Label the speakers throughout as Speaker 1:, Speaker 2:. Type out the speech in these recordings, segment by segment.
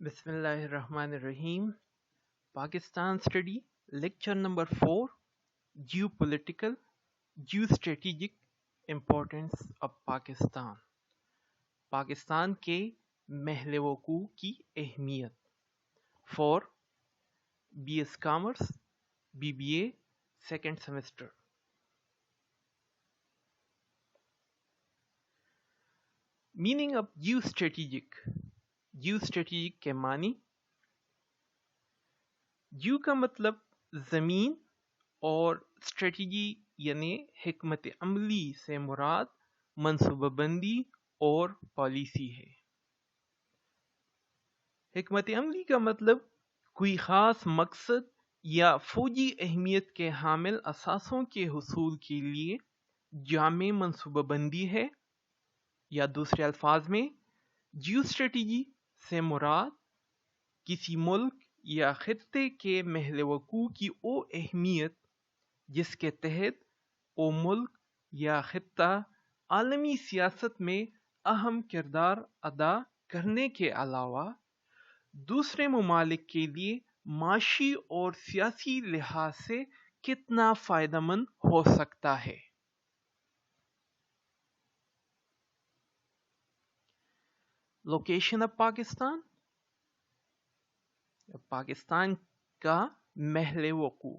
Speaker 1: Bismillahirrahmanirrahim. Pakistan Study, Lecture number 4, Geopolitical, Geostrategic Importance of Pakistan. Pakistan کے محل وقوع کی اہمیت. For BS Commerce, BBA, second semester. Meaning of geostrategic. Geostrategic کے معنی. جیو کا مطلب زمین اور اسٹریٹجی یعنی حکمت عملی سے مراد منصوبہ بندی اور پالیسی ہے. حکمت عملی کا مطلب کوئی خاص مقصد یا فوجی اہمیت کے حامل اثاثوں کے حصول کے لیے جامع منصوبہ بندی ہے، یا دوسرے الفاظ میں جیو اسٹریٹجی سے مراد کسی ملک یا خطے کے محل وقوع کی وہ اہمیت جس کے تحت وہ ملک یا خطہ عالمی سیاست میں اہم کردار ادا کرنے کے علاوہ دوسرے ممالک کے لیے معاشی اور سیاسی لحاظ سے کتنا فائدہ مند ہو سکتا ہے. Location of Pakistan. پاکستان کا محل وقوع.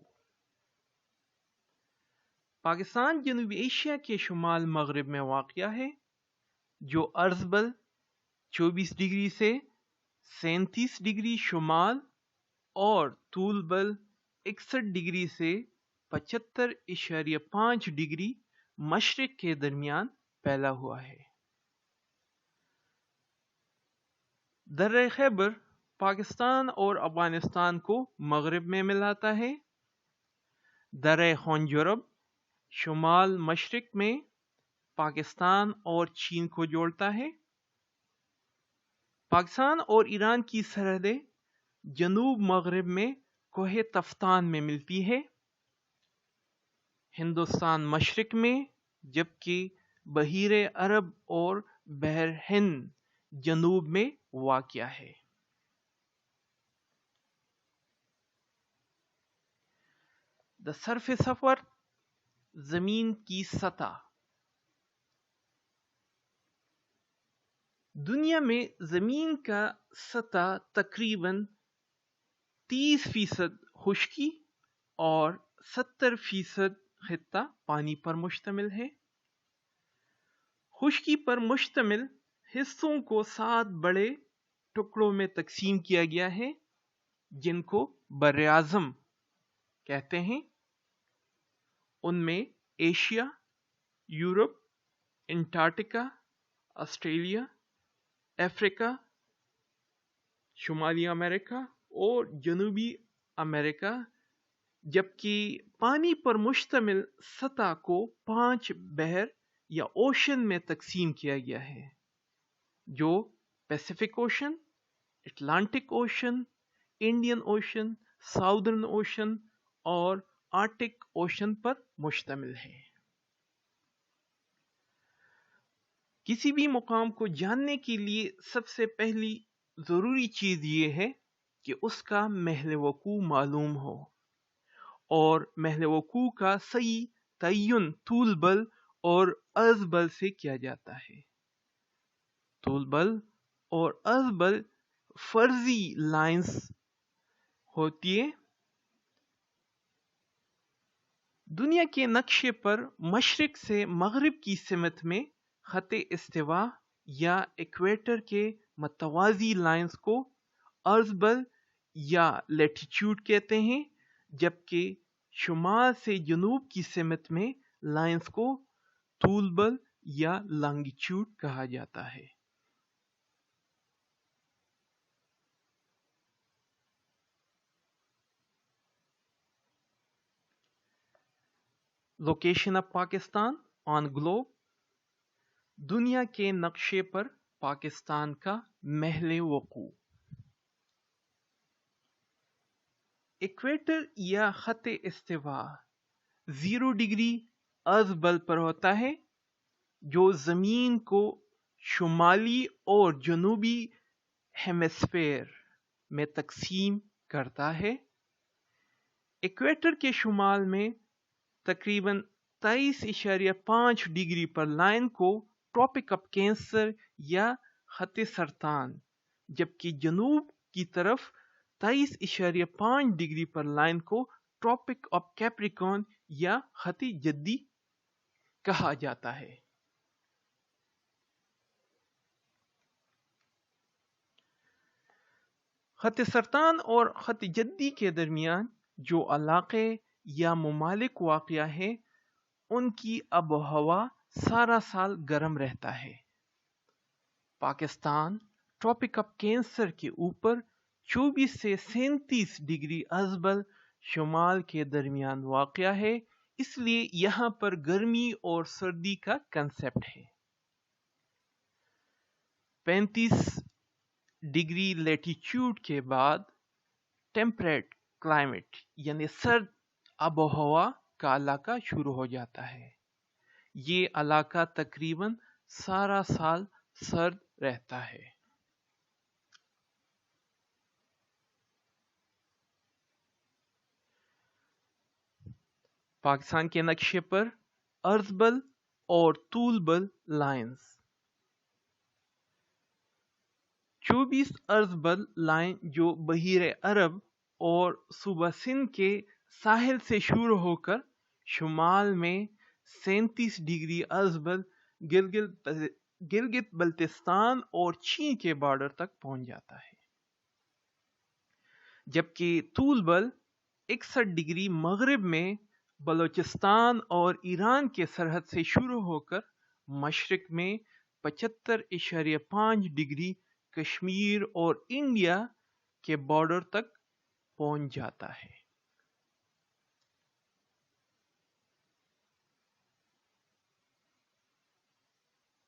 Speaker 1: پاکستان جنوبی ایشیا کے شمال مغرب میں واقع ہے، جو عرض بل 24 ڈگری سے 37 ڈگری شمال اور طول بل 61 ڈگری سے 75.5 ڈگری مشرق کے درمیان پھیلا ہوا ہے. درہ خیبر پاکستان اور افغانستان کو مغرب میں ملاتا ہے. درہ خنجرب شمال مشرق میں پاکستان اور چین کو جوڑتا ہے. پاکستان اور ایران کی سرحدیں جنوب مغرب میں کوہ تفتان میں ملتی ہے. ہندوستان مشرق میں جبکہ بحیر عرب اور بحر ہند جنوب میں واقع ہے. The surface of earth، زمین کی سطح. دنیا میں زمین کا سطح تقریباً 30% خشکی اور 70% خطہ پانی پر مشتمل ہے. خشکی پر مشتمل حصوں کو 7 بڑے ٹکڑوں میں تقسیم کیا گیا ہے جن کو بر اعظم کہتے ہیں. ان میں ایشیا، یورپ، انٹارکٹیکا، آسٹریلیا، افریقہ، شمالی امریکہ اور جنوبی امریکہ، جبکہ پانی پر مشتمل سطح کو 5 بحر یا اوشن میں تقسیم کیا گیا ہے جو Pacific ocean, Atlantic ocean, Indian ocean, southern ocean اور آرکٹک اوشن پر مشتمل ہے. کسی بھی مقام کو جاننے کے لیے سب سے پہلی ضروری چیز یہ ہے کہ اس کا محل وقوع معلوم ہو، اور محل وقوع کا صحیح تعین طول بل اور عرض بل سے کیا جاتا ہے. طول بل اور عرض بل فرضی لائنز ہوتی ہے. دنیا کے نقشے پر مشرق سے مغرب کی سمت میں خط استوا یا ایکویٹر کے متوازی لائنز کو عرض بل یا لیٹیچیوڈ کہتے ہیں، جبکہ شمال سے جنوب کی سمت میں لائنز کو طول بل یا لانگیچیوڈ کہا جاتا ہے. Location of Pakistan on Globe. دنیا کے نقشے پر پاکستان کا محل وقوع. ایکویٹر یا خط استوا 0 ڈگری عرض بل پر ہوتا ہے جو زمین کو شمالی اور جنوبی ہیمسفیر میں تقسیم کرتا ہے۔ ایکویٹر کے شمال میں تقریباً 23.5 ڈگری پر لائن کو ٹراپک آف کینسر یا خط سرطان، جبکہ جنوب کی طرف 23.5 ڈگری پر لائن کو ٹراپک آف کیپریکارن یا خط جدی کہا جاتا ہے۔ خط سرطان اور خط جدی کے درمیان جو علاقے یا ممالک واقع ہے ان کی آب و ہوا سارا سال گرم رہتا ہے۔ پاکستان ٹراپک آف کینسر کے اوپر 24 سے 37 ڈگری ازبل شمال کے درمیان واقع ہے، اس لیے یہاں پر گرمی اور سردی کا کنسپٹ ہے۔ 35 ڈگری لیٹیچیوڈ کے بعد ٹیمپریٹ کلائمیٹ یعنی سرد آب و ہوا کا علاقہ شروع ہو جاتا ہے۔ یہ علاقہ تقریباً سارا سال سرد رہتا ہے۔ پاکستان کے نقشے پر ارزبل اور طولبل لائنز۔ 24 ارزبل لائن جو بحیر عرب اور صوبہ سندھ کے ساحل سے شروع ہو کر شمال میں 37 ڈگری ارزبل گلگت بلتستان اور چین کے بارڈر تک پہنچ جاتا ہے، جبکہ طولبل 61 ڈگری مغرب میں بلوچستان اور ایران کے سرحد سے شروع ہو کر مشرق میں 75.5 ڈگری کشمیر اور انڈیا کے بارڈر تک پہنچ جاتا ہے۔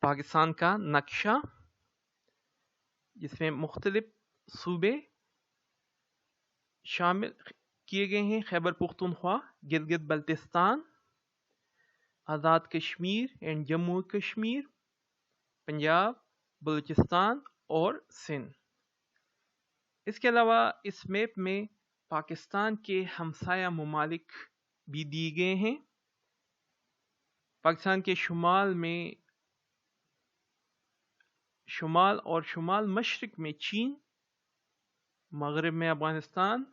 Speaker 1: پاکستان کا نقشہ جس میں مختلف صوبے شامل کیے گئے ہیں: خیبر پختونخوا، گلگت بلتستان، آزاد کشمیر اینڈ جموں کشمیر، پنجاب، بلوچستان اور سندھ۔ اس کے علاوہ اس میپ میں پاکستان کے ہمسایہ ممالک بھی دیے گئے ہیں۔ پاکستان کے شمال میں شمال اور شمال مشرق میں چین، مغرب میں افغانستان،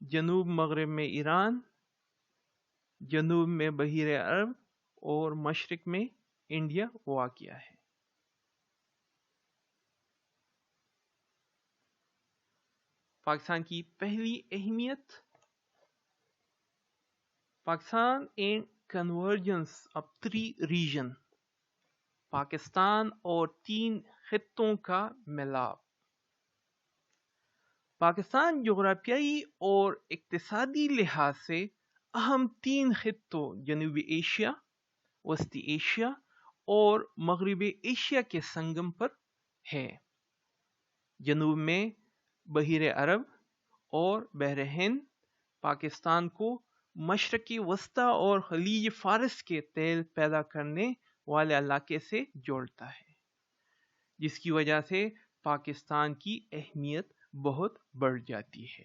Speaker 1: جنوب مغرب میں ایران، جنوب میں بحیر عرب اور مشرق میں انڈیا واقع ہے۔ پاکستان کی پہلی اہمیت: Pakistan and convergence of 3 region, Pakistan اور 3 خطوں کا ملاپ۔ پاکستان جغرافیائی اور اقتصادی لحاظ سے اہم 3 خطوں جنوبی ایشیا، وسطی ایشیا اور مغربی ایشیا کے سنگم پر ہے۔ جنوب میں بحیر عرب اور بحر ہند پاکستان کو مشرقی وسطی اور خلیج فارس کے تیل پیدا کرنے والے علاقے سے جوڑتا ہے، جس کی وجہ سے پاکستان کی اہمیت بہت بڑھ جاتی ہے۔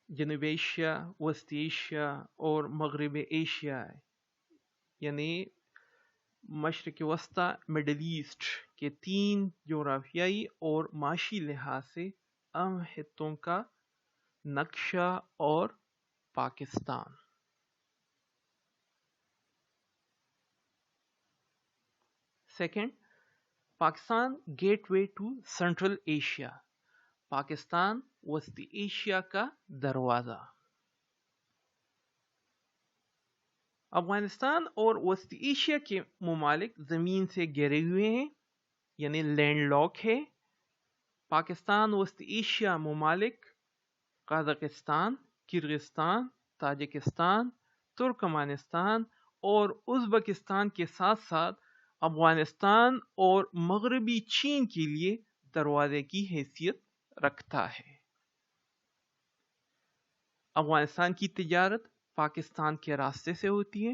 Speaker 1: جنوبی ایشیا، وسطی ایشیا اور مغربی ایشیا یعنی مشرق وسطی مڈل ایسٹ کے 3 جغرافیائی اور معاشی لحاظ سے اہم خطوں کا نقشہ اور Pakistan. Second, Pakistan gateway to central Asia, Pakistan وسطی ایشیا کا دروازہ۔ افغانستان اور وسطی ایشیا کے ممالک زمین سے گھرے ہوئے ہیں یعنی لینڈ لاک ہے۔ پاکستان وسطی ایشیا ممالک قازقستان، کرغستان، تاجکستان، ترکمانستان اور ازبکستان کے ساتھ ساتھ افغانستان اور مغربی چین کے لیے دروازے کی حیثیت رکھتا ہے۔ افغانستان کی تجارت پاکستان کے راستے سے ہوتی ہے۔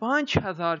Speaker 1: 5,000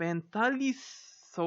Speaker 1: 4500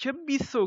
Speaker 1: 2600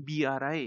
Speaker 1: BRI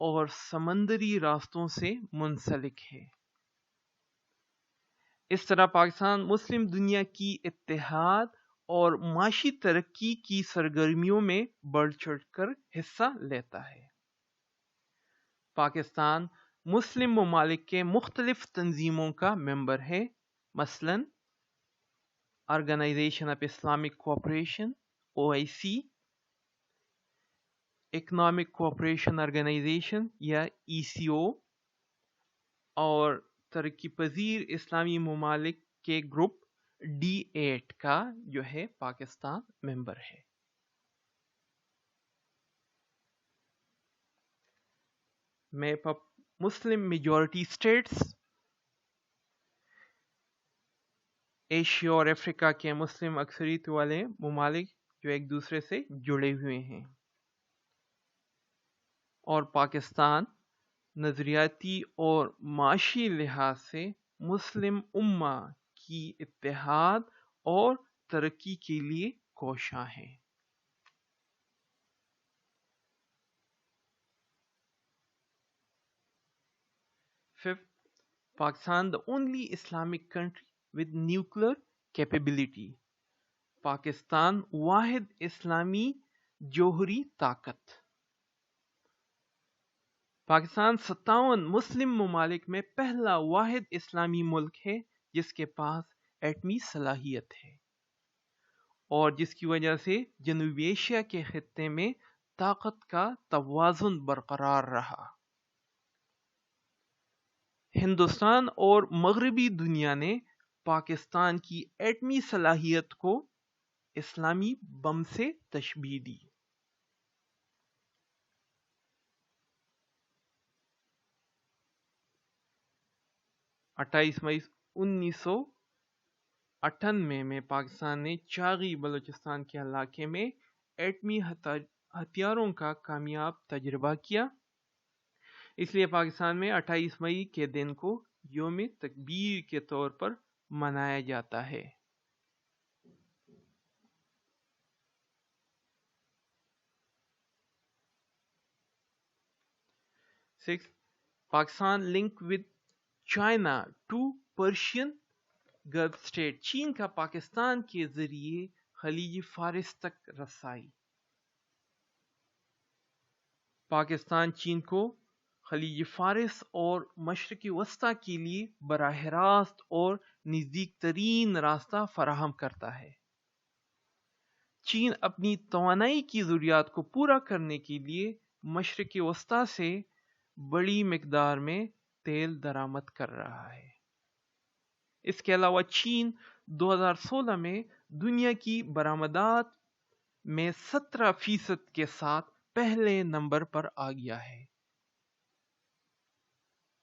Speaker 1: اور سمندری راستوں سے منسلک ہے۔ اس طرح پاکستان مسلم دنیا کی اتحاد اور معاشی ترقی کی سرگرمیوں میں بڑھ چڑھ کر حصہ لیتا ہے۔ پاکستان مسلم ممالک کے مختلف تنظیموں کا ممبر ہے، مثلاً organization of Islamic cooperation OIC، economic cooperation organization یا ECO، اور ترقی پذیر اسلامی ممالک کے گروپ D8 کا جو ہے پاکستان ممبر ہے۔ Map of Muslim majority states, Asia اور افریقہ کے مسلم اکثریت والے ممالک جو ایک دوسرے سے جڑے ہوئے ہیں، اور پاکستان نظریاتی اور معاشی لحاظ سے مسلم امہ کی اتحاد اور ترقی کے لیے کوشاں ہے۔ Fifth, Pakistan the only Islamic country with nuclear capability. Pakistan واحد اسلامی جوہری طاقت۔ پاکستان 57 مسلم ممالک میں پہلا واحد اسلامی ملک ہے جس کے پاس ایٹمی صلاحیت ہے، اور جس کی وجہ سے جنوبی ایشیا کے خطے میں طاقت کا توازن برقرار رہا۔ ہندوستان اور مغربی دنیا نے پاکستان کی ایٹمی صلاحیت کو اسلامی بم سے تشبیہ دی۔ اٹھائیس مئی 1998 میں پاکستان نے چاغی بلوچستان کے علاقے میں ایٹمی ہتھیاروں کا کامیاب تجربہ کیا۔ اس لیے پاکستان میں 28 مئی کے دن کو یوم تکبیر کے طور پر منایا جاتا ہے۔ Pakistan link with China to Persian Gulf State, چین کا پاکستان کے ذریعے خلیج فارس تک رسائی۔ پاکستان چین کو خلیج فارس اور مشرق وسطیٰ کے لیے براہ راست اور نزدیک ترین راستہ فراہم کرتا ہے۔ چین اپنی توانائی کی ضروریات کو پورا کرنے کے لیے مشرق وسطیٰ سے بڑی مقدار میں تیل درآمد کر رہا ہے۔ اس کے علاوہ چین 2016 میں دنیا کی برآمدات میں 17% کے ساتھ پہلے نمبر پر آ گیا ہے۔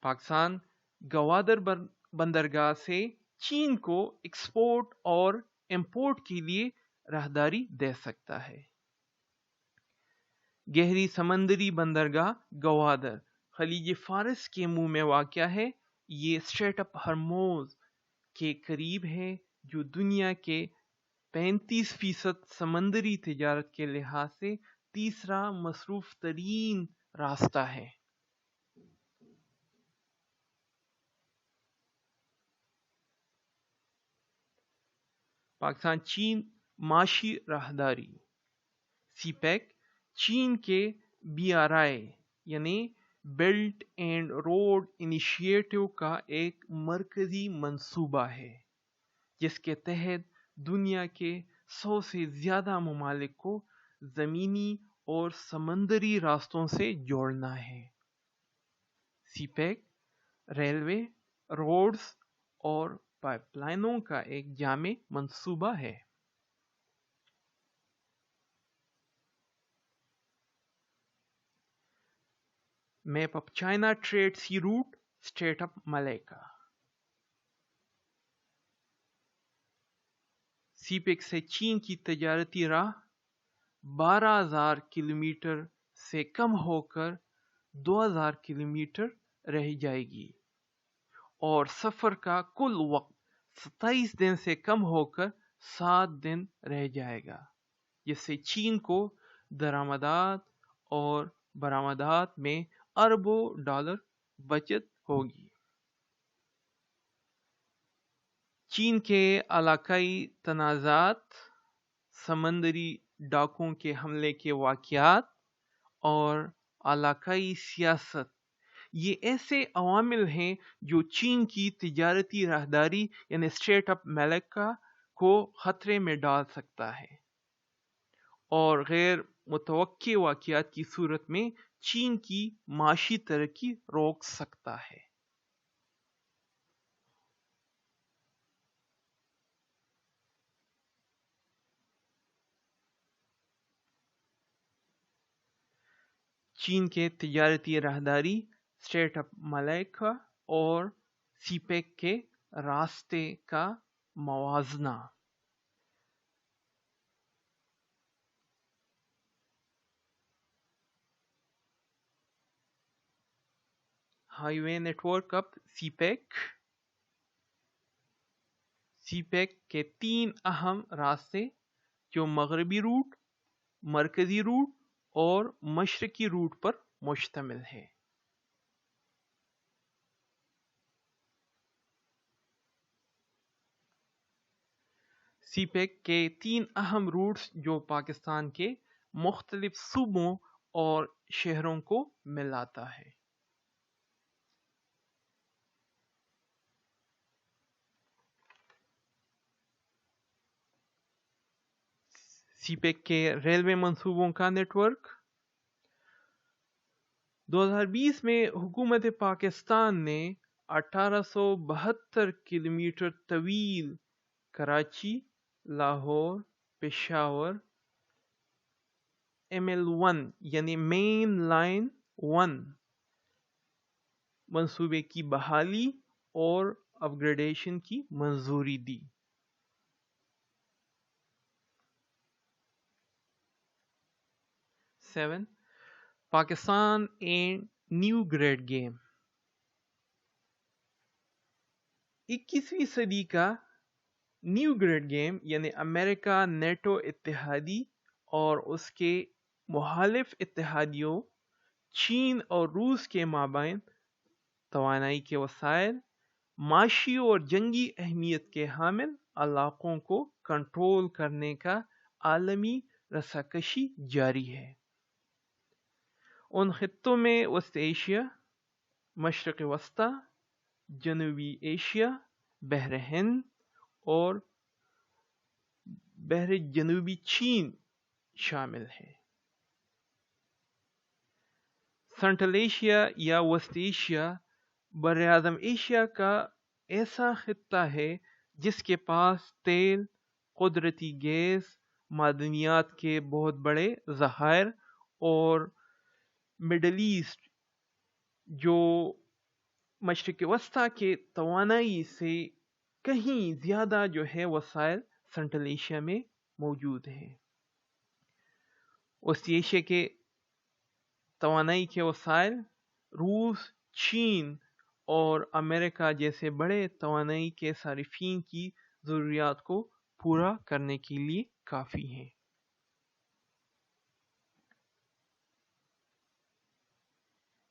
Speaker 1: پاکستان گوادر بندرگاہ سے چین کو ایکسپورٹ اور امپورٹ کے لیے راہداری دے سکتا ہے۔ گہری سمندری بندرگاہ گوادر خلیج فارس کے منہ میں واقع ہے۔ یہ اسٹریٹ آف ہرموز کے قریب ہے جو دنیا کے 35% سمندری تجارت کے لحاظ سے تیسرا مصروف ترین راستہ ہے۔ پاکستان چین معاشی راہداری CPEC چین کے BRI یعنی بیلٹ اینڈ روڈ انیشیٹو کا ایک مرکزی منصوبہ ہے جس کے تحت دنیا کے 100 سے زیادہ ممالک کو زمینی اور سمندری راستوں سے جوڑنا ہے۔ CPEC ریلوے، روڈز اور پائپ لائنوں کا ایک جامع منصوبہ ہے۔ Map of China trade sea route, state of Malacca. CPEC سے چین کی تجارتی راہ 12,000 کلومیٹر سے کم ہو کر 2,000 کلومیٹر رہ جائے گی، اور سفر کا کل وقت 27 دن سے کم ہو کر 7 دن رہ جائے گا، جس سے چین کو درآمدات اور برآمدات میں اربوں ڈالر بچت ہوگی۔ چین کے علاقائی تنازعات، سمندری ڈاکوؤں کے حملے کے واقعات اور علاقائی سیاست یہ ایسے عوامل ہیں جو چین کی تجارتی راہداری یعنی اسٹریٹ آف ملیکا کو خطرے میں ڈال سکتا ہے اور غیر متوقع واقعات کی صورت میں چین کی معاشی ترقی روک سکتا ہے۔ چین کے تجارتی راہداری، اسٹریٹ آف ملیکا اور سی پیک کے راستے کا موازنہ۔ Highway network of CPEC کے 3 اہم راستے جو مغربی روٹ، مرکزی روٹ اور مشرقی روٹ پر مشتمل ہے۔ سی پیک کے 3 اہم روٹس جو پاکستان کے مختلف صوبوں اور شہروں کو ملاتا ہے۔ سی پیک کے ریلوے منصوبوں کا نیٹ ورک 2020 میں حکومت پاکستان نے 1872 کلومیٹر طویل کراچی، لاہور، پشاور ML1 یعنی مین لائن 1 منصوبے کی بحالی اور اپ گریڈیشن کی منظوری دی۔ 7 Pakistan and new great game 21ویں صدی کا نیو گریڈ گیم یعنی امریکہ، نیٹو اتحادی اور اس کے مخالف اتحادیوں چین اور روس کے مابین توانائی کے وسائل، معاشی اور جنگی اہمیت کے حامل علاقوں کو کنٹرول کرنے کا عالمی رساکشی جاری ہے۔ ان خطوں میں وسط ایشیا، مشرق وسطی، جنوبی ایشیا، بحر ہند اور بحر جنوبی چین شامل ہیں۔ سنٹرل ایشیا یا وسط ایشیا براعظم ایشیا کا ایسا خطہ ہے جس کے پاس تیل، قدرتی گیس، معدنیات کے بہت بڑے ذخائر اور مڈل ایسٹ جو مشرق وسطی کے توانائی سے کہیں زیادہ جو ہے وسائل سنٹرل ایشیا میں موجود ہیں۔ وسط ایشیا کے توانائی کے وسائل روس، چین اور امریکہ جیسے بڑے توانائی کے صارفین کی ضروریات کو پورا کرنے کے لیے کافی ہیں۔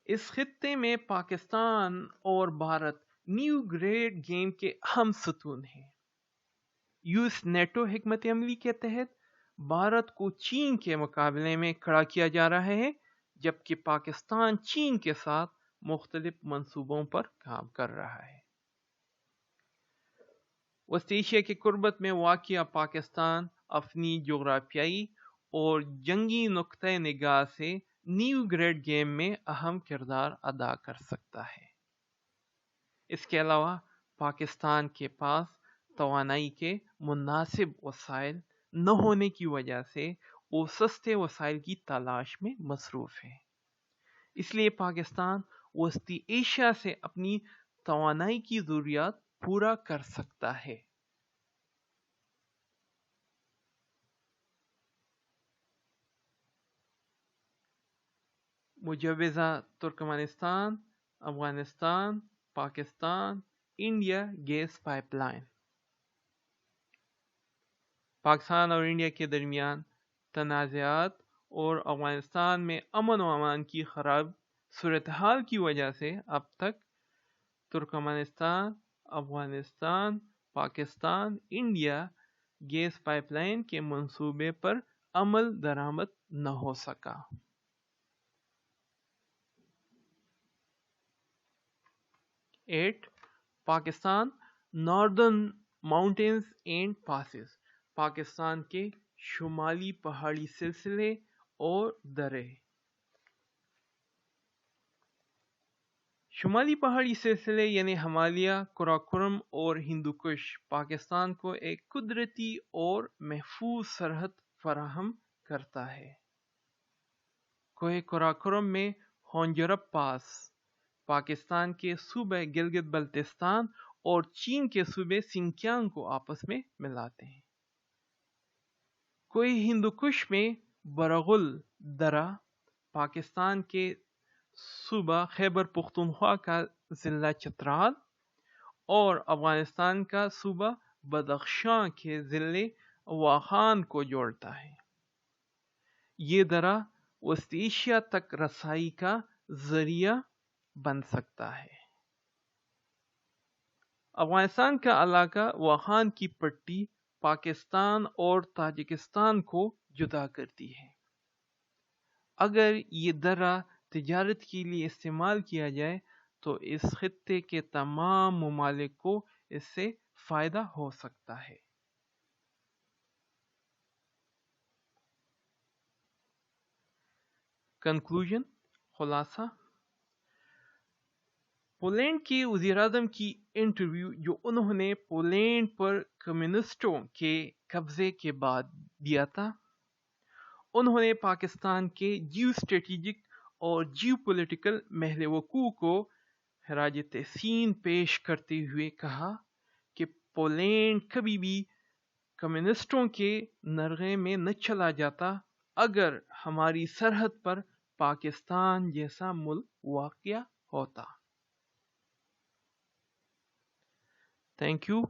Speaker 1: اس خطے میں پاکستان اور بھارت نیو گریڈ گیم کے اہم ستون ہیں۔ یو ایس نیٹو حکمت عملی کے تحت بھارت کو چین کے مقابلے میں کھڑا کیا جا رہا ہے، جبکہ پاکستان چین کے ساتھ مختلف منصوبوں پر کام کر رہا ہے۔ وسط ایشیا کے قربت میں واقع پاکستان اپنی جغرافیائی اور جنگی نقطہ نگاہ سے نیو گریڈ گیم میں اہم کردار ادا کر سکتا ہے۔ اس کے علاوہ پاکستان کے پاس توانائی کے مناسب وسائل نہ ہونے کی وجہ سے وہ سستے وسائل کی تلاش میں مصروف ہے۔ اس لیے پاکستان وسطی ایشیا سے اپنی توانائی کی ضروریات پورا کر سکتا ہے۔ مجوزہ Turkmenistan, Afghanistan, Pakistan, India gas pipeline. Pakistan اور انڈیا کے درمیان تنازعات اور افغانستان میں امن و امان کی خراب صورتحال کی وجہ سے اب تک Turkmenistan, Afghanistan, Pakistan, India gas pipeline کے منصوبے پر عمل درآمد نہ ہو سکا۔ 8. Pakistan northern mountains and passes, Pakistan کے شمالی پہاڑی سلسلے اور درے۔ شمالی پہاڑی سلسلے یعنی ہمالیہ، قراقرم اور ہندوکش پاکستان کو ایک قدرتی اور محفوظ سرحد فراہم کرتا ہے۔ کوہ قراقرم میں ہونجرب پاس پاکستان کے صوبہ گلگت بلتستان اور چین کے صوبے سنکیانگ کو آپس میں ملاتے ہیں۔ کوہ ہندوکش میں برغل درہ پاکستان کے صوبہ خیبر پختونخوا کا ضلع چترال اور افغانستان کا صوبہ بدخشاں کے ضلع واخان کو جوڑتا ہے۔ یہ درہ وسطی ایشیا تک رسائی کا ذریعہ بن سکتا ہے۔ افغانستان کا علاقہ واخان کی پٹی پاکستان اور تاجکستان کو جدا کرتی ہے۔ اگر یہ درہ تجارت کے لیے استعمال کیا جائے تو اس خطے کے تمام ممالک کو اس سے فائدہ ہو سکتا ہے۔ کنکلوژن، خلاصہ، پولینڈ کے وزیر اعظم کی انٹرویو جو انہوں نے پولینڈ پر کمیونسٹوں کے قبضے کے بعد دیا تھا، انہوں نے پاکستان کے جیو اسٹریٹجک اور جیو پولیٹیکل محل وقوع کو خراج تحسین پیش کرتے ہوئے کہا کہ پولینڈ کبھی بھی کمیونسٹوں کے نرغے میں نہ چلا جاتا اگر ہماری سرحد پر پاکستان جیسا ملک واقع ہوتا۔ Thank you.